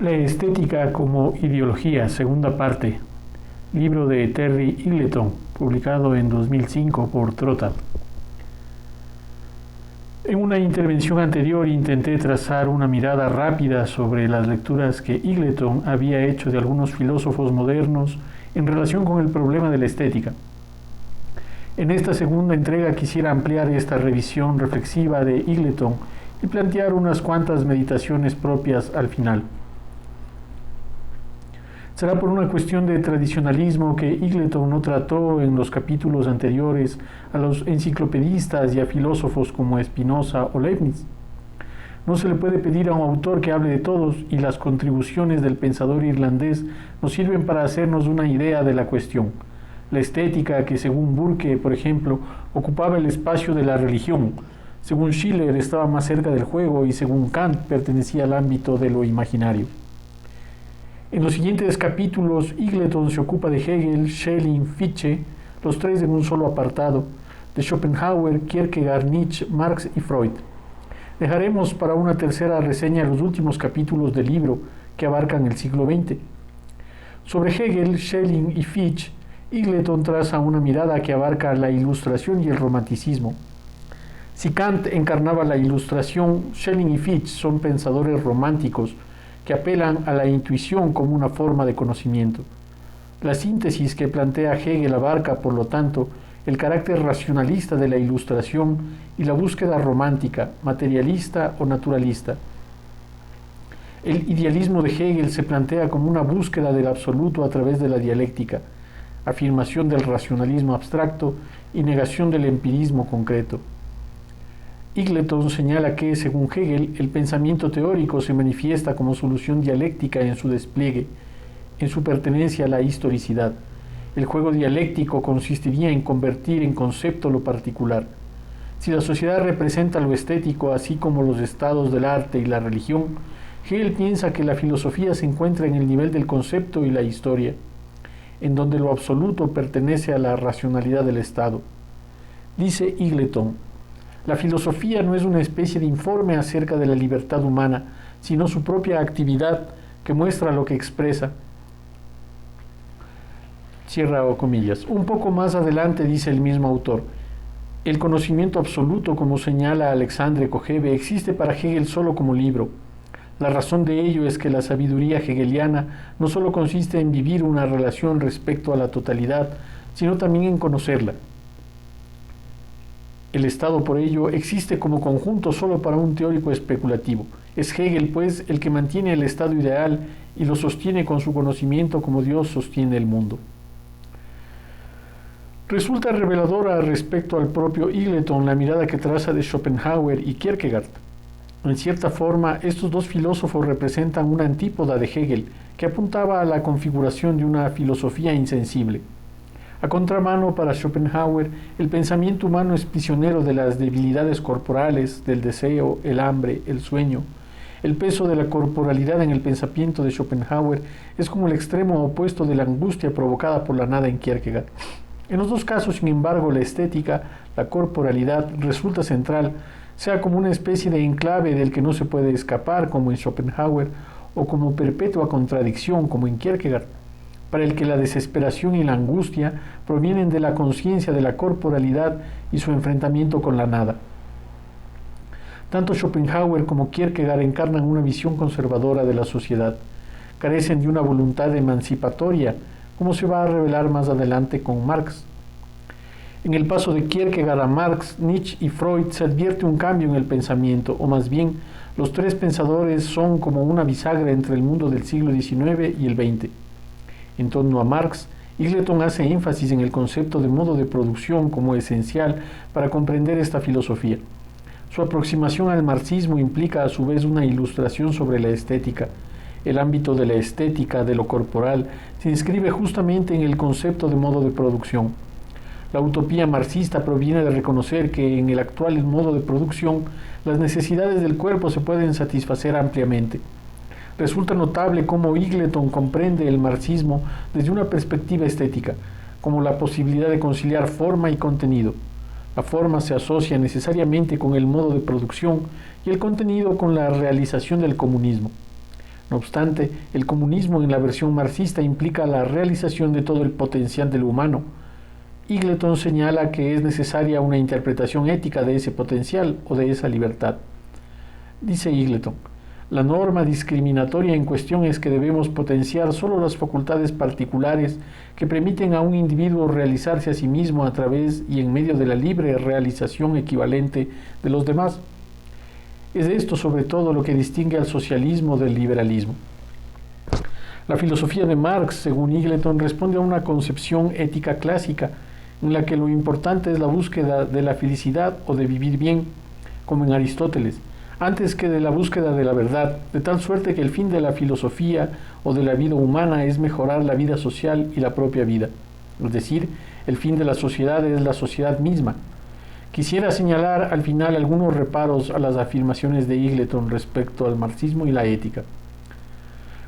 La estética como ideología, segunda parte, libro de Terry Eagleton, publicado en 2005 por Trotta. En una intervención anterior intenté trazar una mirada rápida sobre las lecturas que Eagleton había hecho de algunos filósofos modernos en relación con el problema de la estética. En esta segunda entrega quisiera ampliar esta revisión reflexiva de Eagleton y plantear unas cuantas meditaciones propias al final. Será por una cuestión de tradicionalismo que Eagleton no trató en los capítulos anteriores a los enciclopedistas y a filósofos como Spinoza o Leibniz. No se le puede pedir a un autor que hable de todos, y las contribuciones del pensador irlandés nos sirven para hacernos una idea de la cuestión. La estética, que según Burke, por ejemplo, ocupaba el espacio de la religión, según Schiller estaba más cerca del juego y según Kant pertenecía al ámbito de lo imaginario. En los siguientes capítulos, Eagleton se ocupa de Hegel, Schelling, Fichte, los tres en un solo apartado, de Schopenhauer, Kierkegaard, Nietzsche, Marx y Freud. Dejaremos para una tercera reseña los últimos capítulos del libro, que abarcan el siglo XX. Sobre Hegel, Schelling y Fichte, Eagleton traza una mirada que abarca la Ilustración y el Romanticismo. Si Kant encarnaba la Ilustración, Schelling y Fichte son pensadores románticos que apelan a la intuición como una forma de conocimiento. La síntesis que plantea Hegel abarca, por lo tanto, el carácter racionalista de la Ilustración y la búsqueda romántica, materialista o naturalista. El idealismo de Hegel se plantea como una búsqueda del absoluto a través de la dialéctica, afirmación del racionalismo abstracto y negación del empirismo concreto. Eagleton señala que, según Hegel, el pensamiento teórico se manifiesta como solución dialéctica en su despliegue, en su pertenencia a la historicidad. El juego dialéctico consistiría en convertir en concepto lo particular. Si la sociedad representa lo estético, así como los estados del arte y la religión, Hegel piensa que la filosofía se encuentra en el nivel del concepto y la historia, en donde lo absoluto pertenece a la racionalidad del Estado. Dice Eagleton: la filosofía no es una especie de informe acerca de la libertad humana, sino su propia actividad que muestra lo que expresa. Cierra comillas. Un poco más adelante dice el mismo autor: el conocimiento absoluto, como señala Alexandre Kojève, existe para Hegel solo como libro. La razón de ello es que la sabiduría hegeliana no solo consiste en vivir una relación respecto a la totalidad, sino también en conocerla. El Estado, por ello, existe como conjunto solo para un teórico especulativo. Es Hegel, pues, el que mantiene el Estado ideal y lo sostiene con su conocimiento como Dios sostiene el mundo. Resulta reveladora respecto al propio Eagleton la mirada que traza de Schopenhauer y Kierkegaard. En cierta forma, estos dos filósofos representan una antípoda de Hegel, que apuntaba a la configuración de una filosofía insensible. A contramano, para Schopenhauer, el pensamiento humano es prisionero de las debilidades corporales, del deseo, el hambre, el sueño. El peso de la corporalidad en el pensamiento de Schopenhauer es como el extremo opuesto de la angustia provocada por la nada en Kierkegaard. En los dos casos, sin embargo, la estética, la corporalidad, resulta central, sea como una especie de enclave del que no se puede escapar, como en Schopenhauer, o como perpetua contradicción, como en Kierkegaard, para el que la desesperación y la angustia provienen de la conciencia de la corporalidad y su enfrentamiento con la nada. Tanto Schopenhauer como Kierkegaard encarnan una visión conservadora de la sociedad. Carecen de una voluntad emancipatoria, como se va a revelar más adelante con Marx. En el paso de Kierkegaard a Marx, Nietzsche y Freud se advierte un cambio en el pensamiento, o más bien, los tres pensadores son como una bisagra entre el mundo del siglo XIX y el XX. En torno a Marx, Eagleton hace énfasis en el concepto de modo de producción como esencial para comprender esta filosofía. Su aproximación al marxismo implica a su vez una ilustración sobre la estética. El ámbito de la estética, de lo corporal, se inscribe justamente en el concepto de modo de producción. La utopía marxista proviene de reconocer que en el actual modo de producción las necesidades del cuerpo se pueden satisfacer ampliamente. Resulta notable cómo Eagleton comprende el marxismo desde una perspectiva estética, como la posibilidad de conciliar forma y contenido. La forma se asocia necesariamente con el modo de producción y el contenido con la realización del comunismo. No obstante, el comunismo en la versión marxista implica la realización de todo el potencial del humano. Eagleton señala que es necesaria una interpretación ética de ese potencial o de esa libertad. Dice Eagleton, la norma discriminatoria en cuestión es que debemos potenciar solo las facultades particulares que permiten a un individuo realizarse a sí mismo a través y en medio de la libre realización equivalente de los demás. Es esto sobre todo lo que distingue al socialismo del liberalismo. La filosofía de Marx, según Eagleton, responde a una concepción ética clásica, en la que lo importante es la búsqueda de la felicidad o de vivir bien, como en Aristóteles, antes que de la búsqueda de la verdad, de tal suerte que el fin de la filosofía o de la vida humana es mejorar la vida social y la propia vida. Es decir, el fin de la sociedad es la sociedad misma. Quisiera señalar al final algunos reparos a las afirmaciones de Eagleton respecto al marxismo y la ética.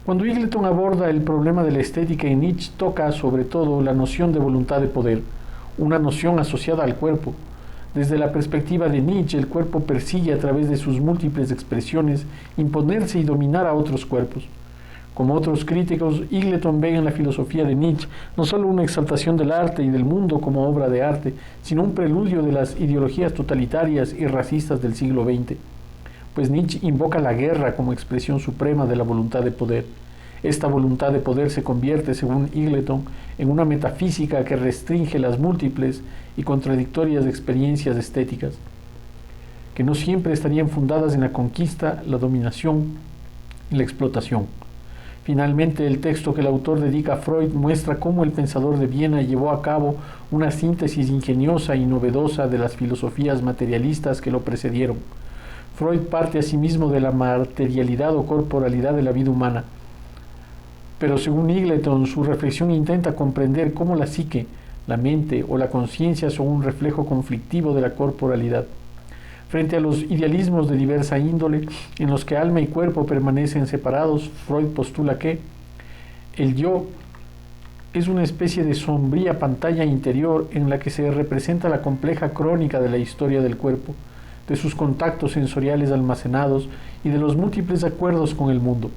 Cuando Eagleton aborda el problema de la estética en Nietzsche, toca sobre todo la noción de voluntad de poder, una noción asociada al cuerpo. Desde la perspectiva de Nietzsche, el cuerpo persigue a través de sus múltiples expresiones imponerse y dominar a otros cuerpos. Como otros críticos, Eagleton ve en la filosofía de Nietzsche no solo una exaltación del arte y del mundo como obra de arte, sino un preludio de las ideologías totalitarias y racistas del siglo XX. Pues Nietzsche invoca la guerra como expresión suprema de la voluntad de poder. Esta voluntad de poder se convierte, según Eagleton, en una metafísica que restringe las múltiples y contradictorias experiencias estéticas, que no siempre estarían fundadas en la conquista, la dominación y la explotación. Finalmente, el texto que el autor dedica a Freud muestra cómo el pensador de Viena llevó a cabo una síntesis ingeniosa y novedosa de las filosofías materialistas que lo precedieron. Freud parte asimismo de la materialidad o corporalidad de la vida humana, pero según Eagleton, su reflexión intenta comprender cómo la psique, la mente o la conciencia son un reflejo conflictivo de la corporalidad. Frente a los idealismos de diversa índole, en los que alma y cuerpo permanecen separados, Freud postula que el yo es una especie de sombría pantalla interior en la que se representa la compleja crónica de la historia del cuerpo, de sus contactos sensoriales almacenados y de los múltiples acuerdos con el mundo.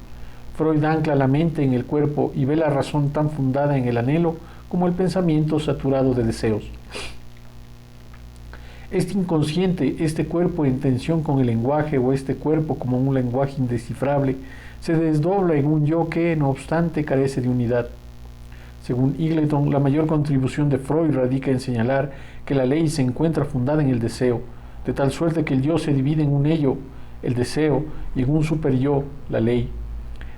Freud ancla la mente en el cuerpo y ve la razón tan fundada en el anhelo como el pensamiento saturado de deseos. Este inconsciente, este cuerpo en tensión con el lenguaje o este cuerpo como un lenguaje indescifrable, se desdobla en un yo que, no obstante, carece de unidad. Según Eagleton, la mayor contribución de Freud radica en señalar que la ley se encuentra fundada en el deseo, de tal suerte que el yo se divide en un ello, el deseo, y en un superyo, la ley.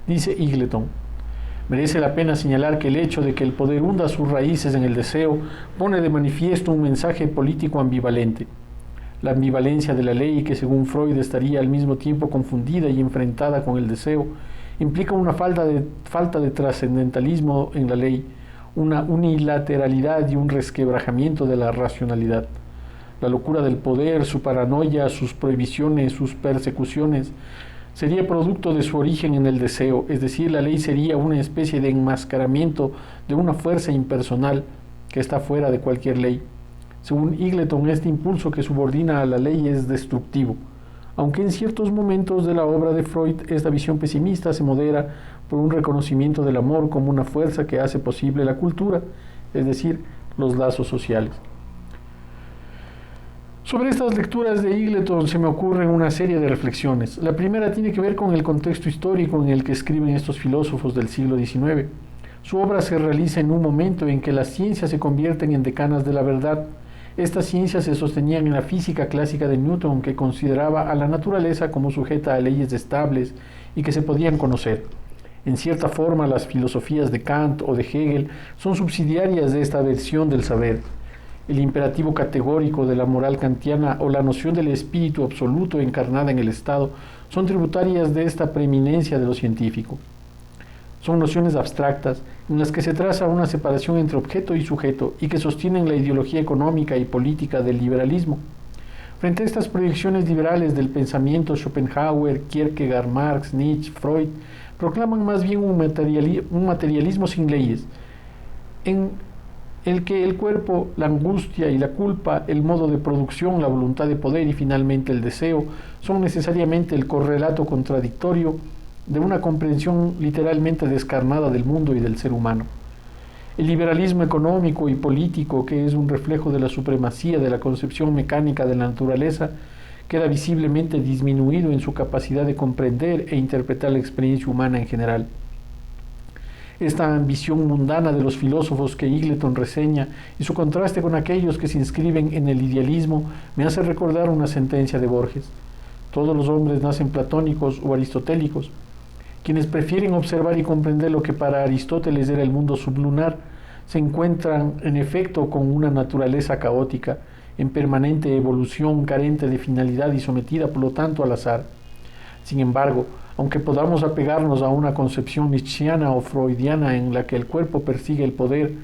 Dice Eagleton, merece la pena señalar que el hecho de que el poder hunda sus raíces en el deseo pone de manifiesto un mensaje político ambivalente. La ambivalencia de la ley, que según Freud estaría al mismo tiempo confundida y enfrentada con el deseo, implica una falta de trascendentalismo en la ley, una unilateralidad y un resquebrajamiento de la racionalidad. La locura del poder, su paranoia, sus prohibiciones, sus persecuciones, sería producto de su origen en el deseo, es decir, la ley sería una especie de enmascaramiento de una fuerza impersonal que está fuera de cualquier ley. Según Eagleton, este impulso que subordina a la ley es destructivo, aunque en ciertos momentos de la obra de Freud esta visión pesimista se modera por un reconocimiento del amor como una fuerza que hace posible la cultura, es decir, los lazos sociales. Sobre estas lecturas de Eagleton se me ocurren una serie de reflexiones. La primera tiene que ver con el contexto histórico en el que escriben estos filósofos del siglo XIX. Su obra se realiza en un momento en que las ciencias se convierten en decanas de la verdad. Estas ciencias se sostenían en la física clásica de Newton, que consideraba a la naturaleza como sujeta a leyes estables y que se podían conocer. En cierta forma, las filosofías de Kant o de Hegel son subsidiarias de esta versión del saber. El imperativo categórico de la moral kantiana o la noción del espíritu absoluto encarnada en el Estado son tributarias de esta preeminencia de lo científico. Son nociones abstractas en las que se traza una separación entre objeto y sujeto y que sostienen la ideología económica y política del liberalismo. Frente a estas proyecciones liberales del pensamiento, Schopenhauer, Kierkegaard, Marx, Nietzsche, Freud proclaman más bien un materialismo sin leyes, en el que el cuerpo, la angustia y la culpa, el modo de producción, la voluntad de poder y finalmente el deseo son necesariamente el correlato contradictorio de una comprensión literalmente descarnada del mundo y del ser humano. El liberalismo económico y político, que es un reflejo de la supremacía de la concepción mecánica de la naturaleza, queda visiblemente disminuido en su capacidad de comprender e interpretar la experiencia humana en general. Esta ambición mundana de los filósofos que Eagleton reseña y su contraste con aquellos que se inscriben en el idealismo me hace recordar una sentencia de Borges. Todos los hombres nacen platónicos o aristotélicos. Quienes prefieren observar y comprender lo que para Aristóteles era el mundo sublunar, se encuentran en efecto con una naturaleza caótica, en permanente evolución, carente de finalidad y sometida por lo tanto al azar. Sin embargo, aunque podamos apegarnos a una concepción nietzscheana o freudiana en la que el cuerpo persigue el poder,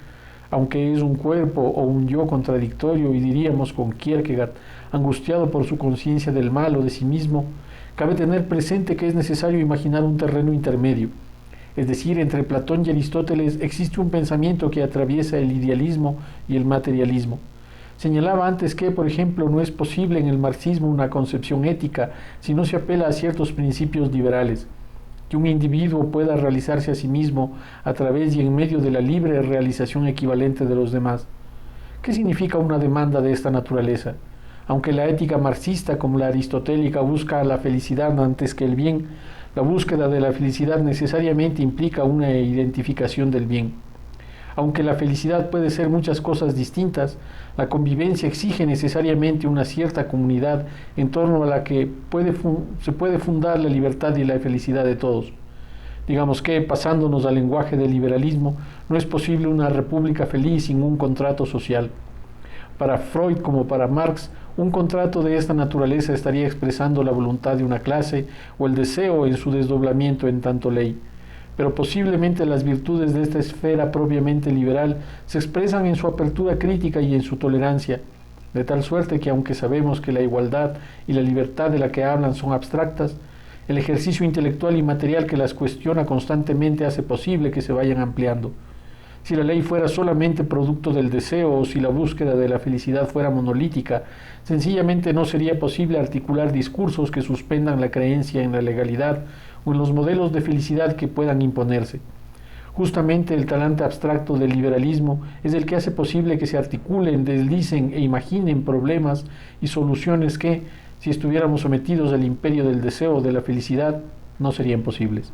aunque es un cuerpo o un yo contradictorio, y diríamos con Kierkegaard, angustiado por su conciencia del mal o de sí mismo, cabe tener presente que es necesario imaginar un terreno intermedio. Es decir, entre Platón y Aristóteles existe un pensamiento que atraviesa el idealismo y el materialismo. Señalaba antes que, por ejemplo, no es posible en el marxismo una concepción ética si no se apela a ciertos principios liberales, que un individuo pueda realizarse a sí mismo a través y en medio de la libre realización equivalente de los demás. ¿Qué significa una demanda de esta naturaleza? Aunque la ética marxista como la aristotélica busca la felicidad antes que el bien, la búsqueda de la felicidad necesariamente implica una identificación del bien. Aunque la felicidad puede ser muchas cosas distintas, la convivencia exige necesariamente una cierta comunidad en torno a la que se puede fundar la libertad y la felicidad de todos. Digamos que, pasándonos al lenguaje del liberalismo, no es posible una república feliz sin un contrato social. Para Freud como para Marx, un contrato de esta naturaleza estaría expresando la voluntad de una clase o el deseo en su desdoblamiento en tanto ley. Pero posiblemente las virtudes de esta esfera propiamente liberal se expresan en su apertura crítica y en su tolerancia, de tal suerte que aunque sabemos que la igualdad y la libertad de la que hablan son abstractas, el ejercicio intelectual y material que las cuestiona constantemente hace posible que se vayan ampliando. Si la ley fuera solamente producto del deseo o si la búsqueda de la felicidad fuera monolítica, sencillamente no sería posible articular discursos que suspendan la creencia en la legalidad o en los modelos de felicidad que puedan imponerse. Justamente el talante abstracto del liberalismo es el que hace posible que se articulen, deslicen e imaginen problemas y soluciones que, si estuviéramos sometidos al imperio del deseo o de la felicidad, no serían posibles.